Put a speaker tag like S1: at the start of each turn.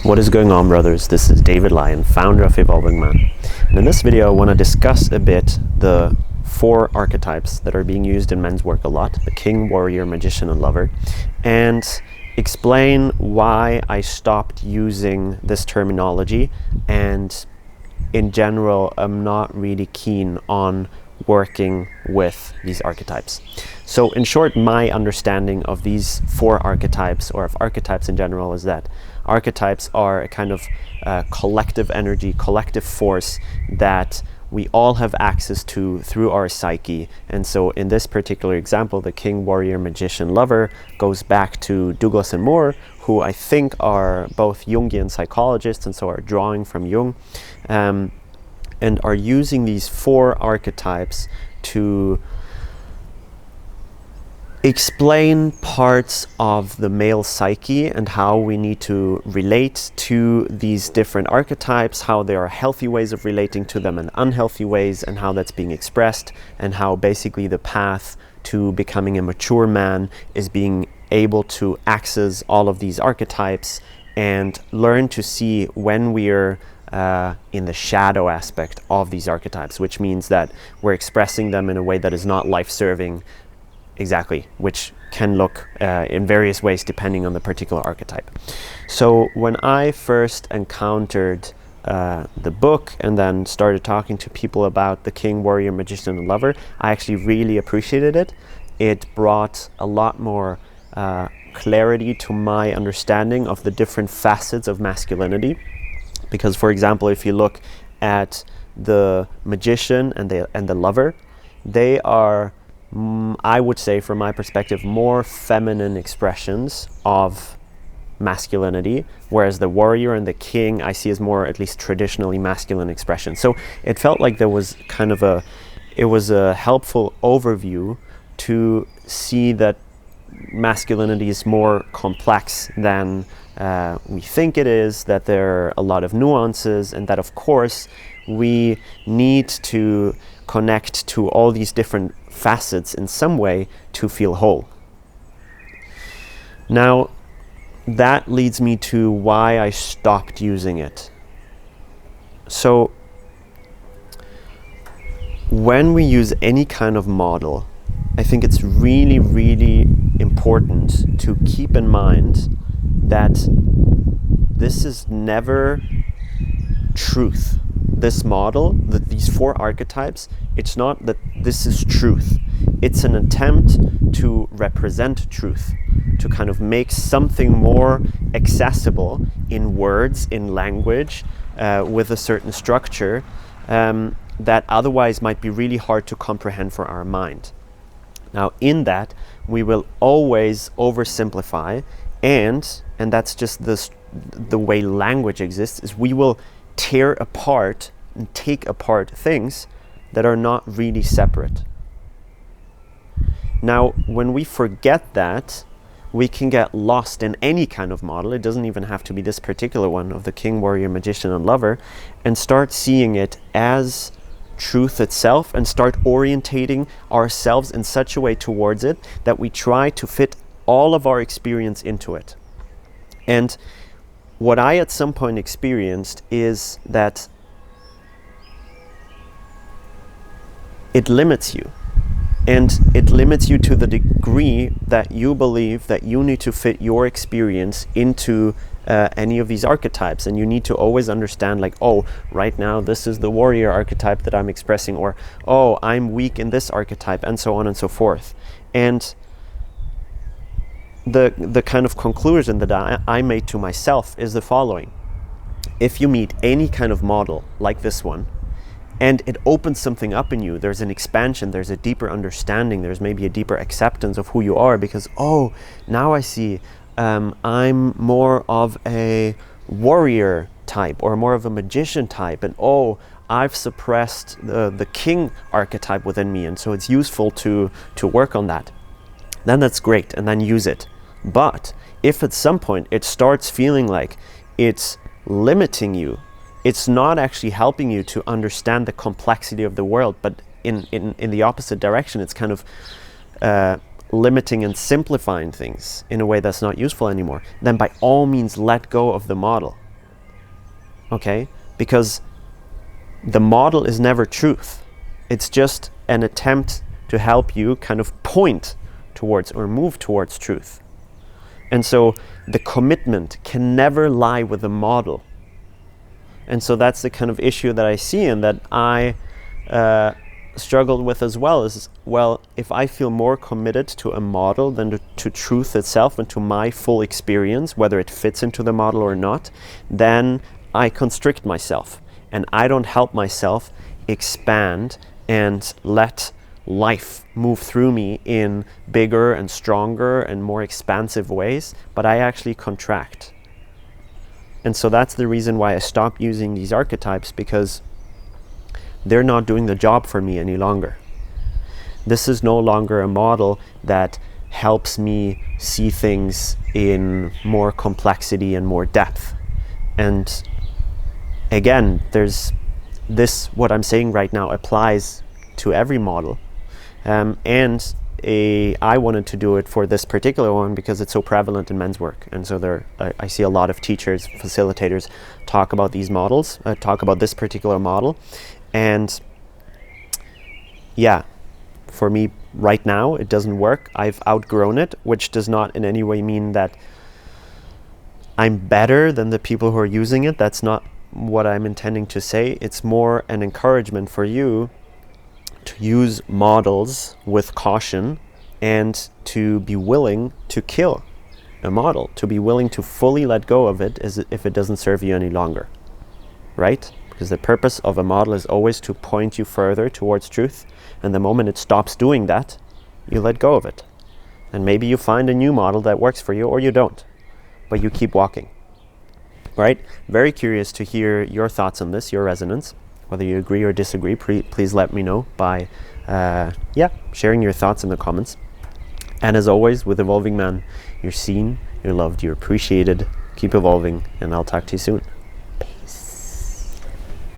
S1: What is going on, brothers? This is David Lyon, founder of Evolving Man. And in this video, I want to discuss a bit the 4 archetypes that are being used in men's work a lot: the king, warrior, magician, and lover, and explain why I stopped using this terminology, and in general, I'm not really keen on working with these archetypes. So in short, my understanding of these 4 archetypes, or of archetypes in general, is that archetypes are a kind of collective energy, collective force that we all have access to through our psyche. And so in this particular example, the king, warrior, magician, lover goes back to Douglas and Moore, who I think are both Jungian psychologists, and so are drawing from Jung, and are using these 4 archetypes to explain parts of the male psyche and how we need to relate to these different archetypes, how there are healthy ways of relating to them and unhealthy ways, and how that's being expressed, and how basically the path to becoming a mature man is being able to access all of these archetypes and learn to see when we're in the shadow aspect of these archetypes, which means that we're expressing them in a way that is not life-serving. Exactly, which can look in various ways depending on the particular archetype. So when I first encountered the book and then started talking to people about the king, warrior, magician, and lover, I actually really appreciated it. It brought a lot more clarity to my understanding of the different facets of masculinity. Because, for example, if you look at the magician and the lover, they are, I would say, from my perspective, more feminine expressions of masculinity, whereas the warrior and the king I see as more, at least traditionally, masculine expressions. So it felt like there was kind of a helpful overview to see that masculinity is more complex than we think it is, that there are a lot of nuances, and that of course we need to connect to all these different facets in some way to feel whole. Now, that leads me to why I stopped using it. So when we use any kind of model, I think it's really, really important to keep in mind that this is never truth. This model, these 4 archetypes, it's not that this is truth. It's an attempt to represent truth, to kind of make something more accessible in words, in language, with a certain structure that otherwise might be really hard to comprehend for our mind. Now, in that, we will always oversimplify, and that's just the way language exists, is we will tear apart and take apart things that are not really separate. Now, when we forget that, we can get lost in any kind of model. It doesn't even have to be this particular one of the king, warrior, magician, and lover, and start seeing it as truth itself, and start orientating ourselves in such a way towards it that we try to fit all of our experience into it. And what I at some point experienced is that it limits you. And it limits you to the degree that you believe that you need to fit your experience into any of these archetypes. And you need to always understand, like, oh, right now this is the warrior archetype that I'm expressing, or, oh, I'm weak in this archetype, and so on and so forth. And the kind of conclusion that I made to myself is the following: if you meet any kind of model like this one, and it opens something up in you, there's an expansion, there's a deeper understanding, there's maybe a deeper acceptance of who you are, because, oh, now I see I'm more of a warrior type or more of a magician type, and oh, I've suppressed the king archetype within me, and so it's useful to work on that. Then that's great, and then use it. But if at some point it starts feeling like it's limiting you, it's not actually helping you to understand the complexity of the world, but in the opposite direction, it's kind of limiting and simplifying things in a way that's not useful anymore, then by all means let go of the model. okay? Because the model is never truth. It's just an attempt to help you kind of point towards or move towards truth. And so the commitment can never lie with the model. And so that's the kind of issue that I see and that I struggled with as well. Is, well, if I feel more committed to a model than to truth itself and to my full experience, whether it fits into the model or not, then I constrict myself and I don't help myself expand and let life move through me in bigger and stronger and more expansive ways, but I actually contract. And so that's the reason why I stopped using these archetypes, because they're not doing the job for me any longer. This is no longer a model that helps me see things in more complexity and more depth. And again, what I'm saying right now applies to every model. I wanted to do it for this particular one because it's so prevalent in men's work. And so I see a lot of teachers, facilitators talk about these models, talk about this particular model. And yeah, for me right now, it doesn't work. I've outgrown it, which does not in any way mean that I'm better than the people who are using it. That's not what I'm intending to say. It's more an encouragement for you to use models with caution and to be willing to kill a model, to be willing to fully let go of it as if it doesn't serve you any longer, right? Because the purpose of a model is always to point you further towards truth, and the moment it stops doing that, you let go of it. And maybe you find a new model that works for you, or you don't, but you keep walking, right? Very curious to hear your thoughts on this, your resonance. Whether you agree or disagree, please let me know by sharing your thoughts in the comments. And as always, with Evolving Man, you're seen, you're loved, you're appreciated. Keep evolving, and I'll talk to you soon.